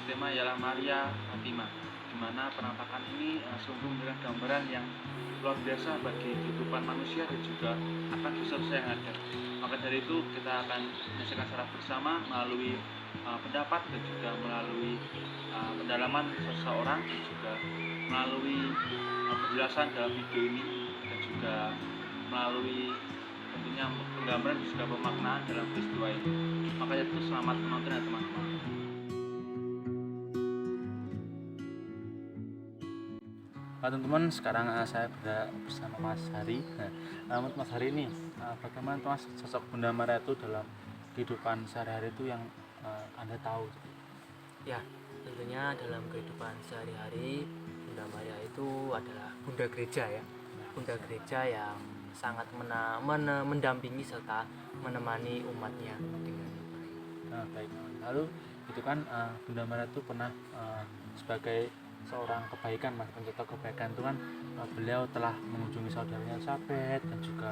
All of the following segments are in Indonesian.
diberi tema ialah Maria Fatima, di mana penampakan ini sungguh memberikan gambaran yang luar biasa bagi kehidupan manusia dan juga akan dosa-dosa yang ada. Maka dari itu kita akan menyaksikan secara bersama melalui pendapat dan juga melalui pendalaman seseorang dan juga melalui penjelasan dalam video ini dan juga melalui tentunya penggambaran dan juga pemaknaan dalam peristiwa ini. Maka itu selamat menonton ya teman-teman. Teman-teman, sekarang saya berada bersama Mas Hari. Menurut Mas Hari ini, bagaimana Mas sosok Bunda Maria itu dalam kehidupan sehari-hari itu yang Anda tahu? Ya, tentunya dalam kehidupan sehari-hari Bunda Maria itu adalah Bunda Gereja ya. Bunda Gereja yang sangat mendampingi serta menemani umatnya dengan baik. Baik. Lalu itu kan Bunda Maria itu pernah sebagai seorang kebaikan, Mas, pencontoh kebaikan itu kan beliau telah mengunjungi saudaranya Elizabeth dan juga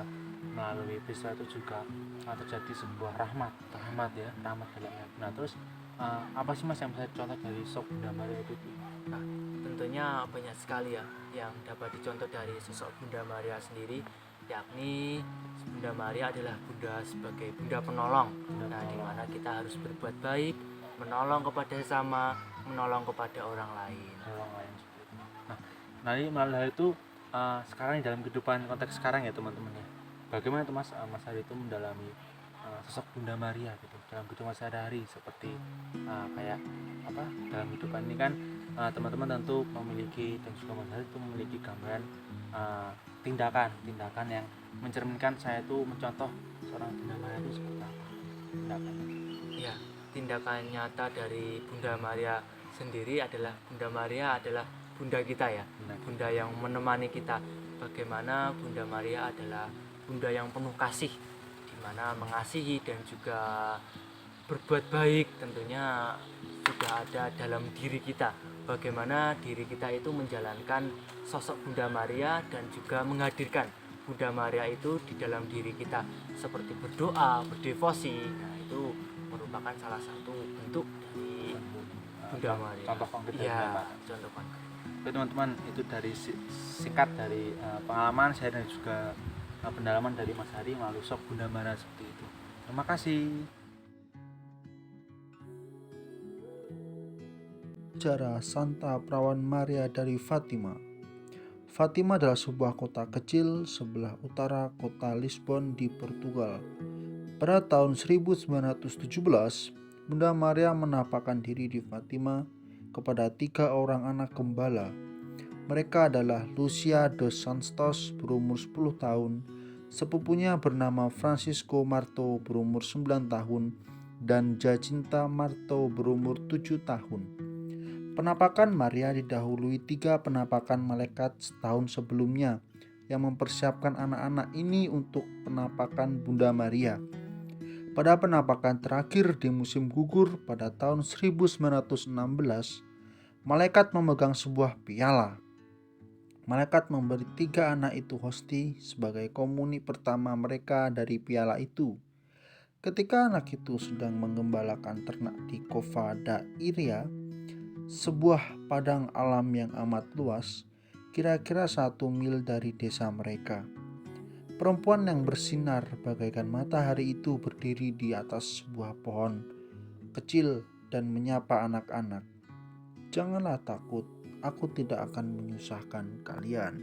melalui peristiwa itu juga terjadi sebuah rahmat dalamnya. Nah, terus apa sih Mas yang bisa dicontoh dari sosok Bunda Maria itu? Nah, tentunya banyak sekali ya yang dapat dicontoh dari sosok Bunda Maria sendiri, yakni Bunda Maria adalah Bunda sebagai Bunda penolong. Di mana kita harus berbuat baik, menolong kepada sesama, menolong kepada orang lain. Nah, ini melalui hal itu sekarang dalam kehidupan konteks sekarang ya teman-teman ya. Bagaimana itu Mas Hari itu mendalami sosok Bunda Maria gitu dalam kehidupan sehari-hari, seperti kayak apa dalam kehidupan ini kan teman-teman tentu memiliki dan juga Mas Hari itu memiliki gambaran tindakan yang mencerminkan saya itu mencontoh seorang Bunda Maria itu seperti apa tindakannya. Ya, tindakan nyata dari Bunda Maria sendiri adalah Bunda Maria adalah Bunda kita ya, Bunda yang menemani kita. Bagaimana Bunda Maria adalah Bunda yang penuh kasih, di mana mengasihi dan juga berbuat baik tentunya sudah ada dalam diri kita. Bagaimana diri kita itu menjalankan sosok Bunda Maria dan juga menghadirkan Bunda Maria itu di dalam diri kita, seperti berdoa, berdevosi. Nah, itu merupakan salah satu bentuk dari Bunda Maria. Contoh konkret ya, contoh konkret. Oke teman-teman, itu dari singkat dari pengalaman saya dan juga pendalaman dari Mas Hari melalui sosok Bunda Maria seperti itu. Terima kasih. Sejarah Santa Perawan Maria dari Fatima. Fatima adalah sebuah kota kecil sebelah utara kota Lisbon di Portugal. Pada tahun 1917, Bunda Maria menampakkan diri di Fatima kepada 3 orang anak gembala. Mereka adalah Lucia dos Santos berumur 10 tahun, sepupunya bernama Francisco Marto berumur 9 tahun, dan Jacinta Marto berumur 7 tahun. Penampakan Maria didahului 3 penampakan malaikat setahun sebelumnya yang mempersiapkan anak-anak ini untuk penampakan Bunda Maria. Pada penampakan terakhir di musim gugur pada tahun 1916, malaikat memegang sebuah piala. Malaikat memberi 3 anak itu hosti sebagai komuni pertama mereka dari piala itu. Ketika anak itu sedang menggembalakan ternak di Cova da Iria, sebuah padang alam yang amat luas, kira-kira 1 mil dari desa mereka. Perempuan yang bersinar bagaikan matahari itu berdiri di atas sebuah pohon kecil dan menyapa anak-anak. "Janganlah takut, aku tidak akan menyusahkan kalian."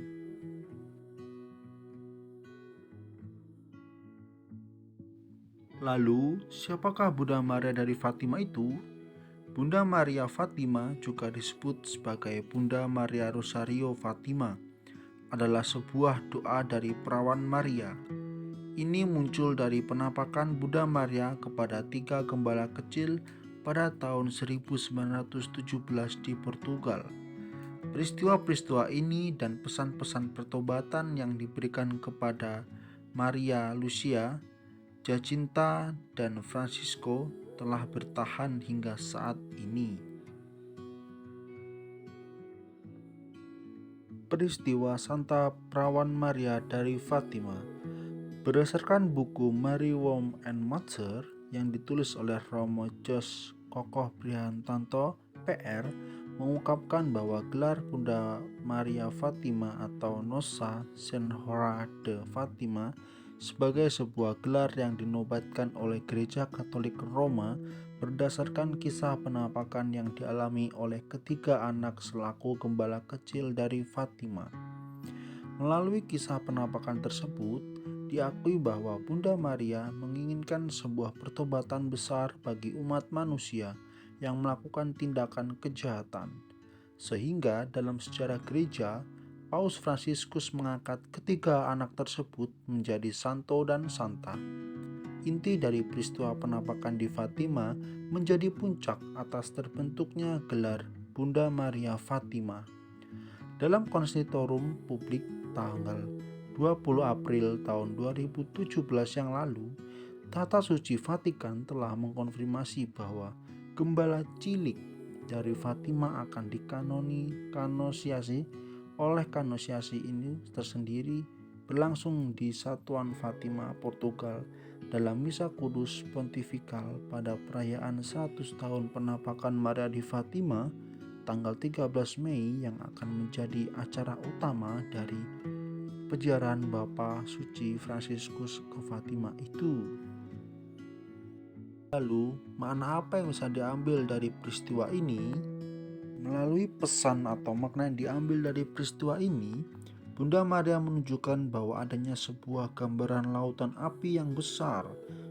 Lalu, siapakah Bunda Maria dari Fatima itu? Bunda Maria Fatima, juga disebut sebagai Bunda Maria Rosario Fatima, adalah sebuah doa dari Perawan Maria. Ini muncul dari penampakan Bunda Maria kepada 3 gembala kecil pada tahun 1917 di Portugal. Peristiwa-peristiwa ini dan pesan-pesan pertobatan yang diberikan kepada Maria Lucia, Jacinta, dan Francisco telah bertahan hingga saat ini. Peristiwa Santa Perawan Maria dari Fatima. Berdasarkan buku Mary Worm and Mother yang ditulis oleh Romo Jos Kokoh Prihantanto DPR mengungkapkan bahwa gelar Bunda Maria Fatima atau Nossa Senhora de Fatima sebagai sebuah gelar yang dinobatkan oleh Gereja Katolik Roma berdasarkan kisah penampakan yang dialami oleh ketiga anak selaku gembala kecil dari Fatima. Melalui kisah penampakan tersebut, diakui bahwa Bunda Maria menginginkan sebuah pertobatan besar bagi umat manusia yang melakukan tindakan kejahatan. Sehingga dalam sejarah gereja, Paus Fransiskus mengangkat ketiga anak tersebut menjadi santo dan santa. Inti dari peristiwa penampakan di Fatima menjadi puncak atas terbentuknya gelar Bunda Maria Fatima. Dalam konsistorum publik tanggal 20 April tahun 2017 yang lalu, Tata Suci Vatikan telah mengkonfirmasi bahwa gembala cilik dari Fatima akan kanosiasi. Oleh kanosiasi ini tersendiri berlangsung di Satuan Fatima, Portugal dalam Misa Kudus Pontifikal pada perayaan 100 tahun penampakan Maria di Fatima tanggal 13 Mei yang akan menjadi acara utama dari peziarahan Bapa Suci Fransiskus ke Fatima itu. Lalu, makna apa yang bisa diambil dari peristiwa ini? Melalui pesan atau makna yang diambil dari peristiwa ini, Bunda Maria menunjukkan bahwa adanya sebuah gambaran lautan api yang besar,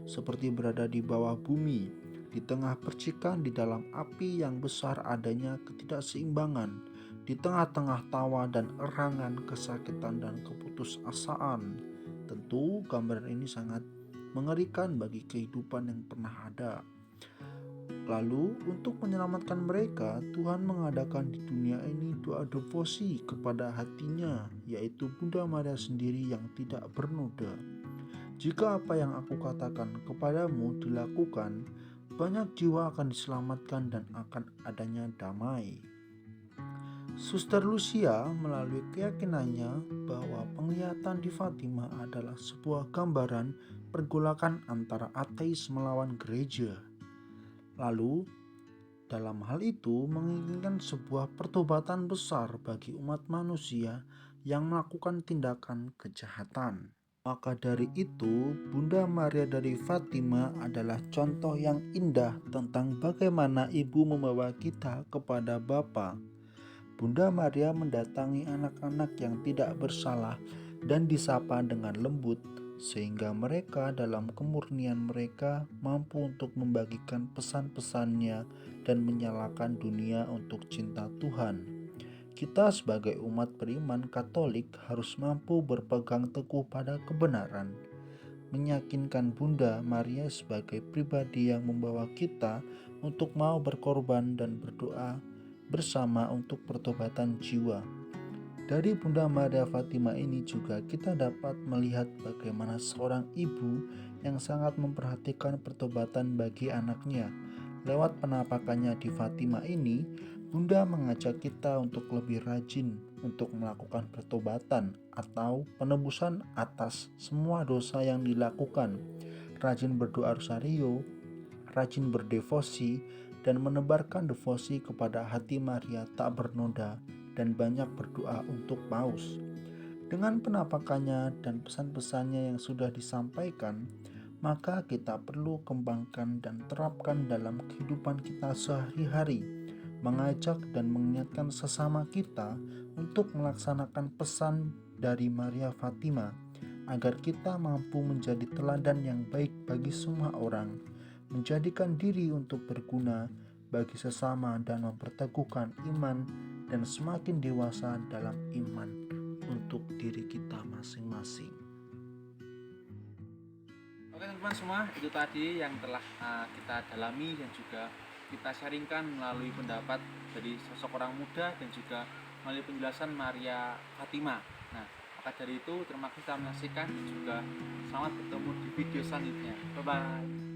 seperti berada di bawah bumi. Di tengah percikan di dalam api yang besar adanya ketidakseimbangan, di tengah-tengah tawa dan erangan kesakitan dan keputusasaan. Tentu gambaran ini sangat mengerikan bagi kehidupan yang pernah ada. Lalu untuk menyelamatkan mereka, Tuhan mengadakan di dunia ini doa devosi kepada hatinya, yaitu Bunda Maria sendiri yang tidak bernoda. Jika apa yang aku katakan kepadamu dilakukan, banyak jiwa akan diselamatkan dan akan adanya damai. Suster Lucia melalui keyakinannya bahwa penglihatan di Fatima adalah sebuah gambaran pergolakan antara ateis melawan gereja. Lalu, dalam hal itu menginginkan sebuah pertobatan besar bagi umat manusia yang melakukan tindakan kejahatan. Maka dari itu, Bunda Maria dari Fatima adalah contoh yang indah tentang bagaimana ibu membawa kita kepada Bapa. Bunda Maria mendatangi anak-anak yang tidak bersalah dan disapa dengan lembut, sehingga mereka dalam kemurnian mereka mampu untuk membagikan pesan-pesannya dan menyalakan dunia untuk cinta Tuhan. Kita sebagai umat beriman Katolik harus mampu berpegang teguh pada kebenaran, meyakinkan Bunda Maria sebagai pribadi yang membawa kita untuk mau berkorban dan berdoa bersama untuk pertobatan jiwa. Dari Bunda Maria Fatima ini juga kita dapat melihat bagaimana seorang ibu yang sangat memperhatikan pertobatan bagi anaknya. Lewat penampakannya di Fatima ini, Bunda mengajak kita untuk lebih rajin untuk melakukan pertobatan atau penebusan atas semua dosa yang dilakukan. Rajin berdoa rosario, rajin berdevosi, dan menebarkan devosi kepada hati Maria tak bernoda, dan banyak berdoa untuk Paus. Dengan penampakannya dan pesan-pesannya yang sudah disampaikan, maka kita perlu kembangkan dan terapkan dalam kehidupan kita sehari-hari, mengajak dan mengingatkan sesama kita untuk melaksanakan pesan dari Maria Fatima, agar kita mampu menjadi teladan yang baik bagi semua orang, menjadikan diri untuk berguna bagi sesama dan memperteguhkan iman dan semakin dewasa dalam iman untuk diri kita masing-masing. Oke teman-teman semua, itu tadi yang telah kita dalami dan juga kita sharingkan melalui pendapat dari sosok orang muda dan juga melalui penjelasan Maria Fatima. Nah, maka dari itu terima kasih telah menyaksikan dan juga selamat bertemu di video selanjutnya. Bye-bye.